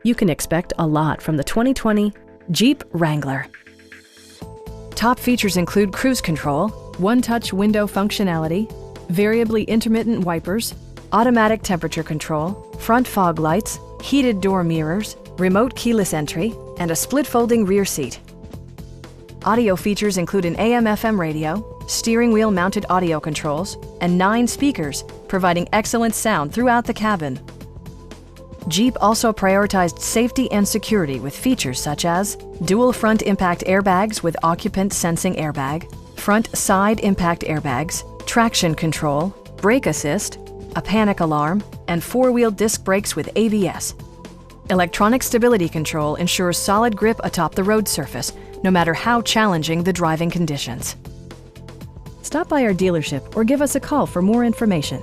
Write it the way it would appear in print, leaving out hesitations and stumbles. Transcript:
You can expect a lot from the 2020 Jeep Wrangler. Top features include cruise control, one-touch window functionality, variably intermittent wipers, automatic temperature control, front fog lights, heated door mirrors, remote keyless entry, and a split-folding rear seat. Audio features include an AM/FM radio, steering wheel mounted audio controls, and 9 speakers, providing excellent sound throughout the cabin. Jeep also prioritized safety and security with features such as dual front impact airbags with occupant sensing airbag, front side impact airbags, traction control, brake assist, a panic alarm, and 4-wheel disc brakes with ABS. Electronic stability control ensures solid grip atop the road surface, no matter how challenging the driving conditions. Stop by our dealership or give us a call for more information.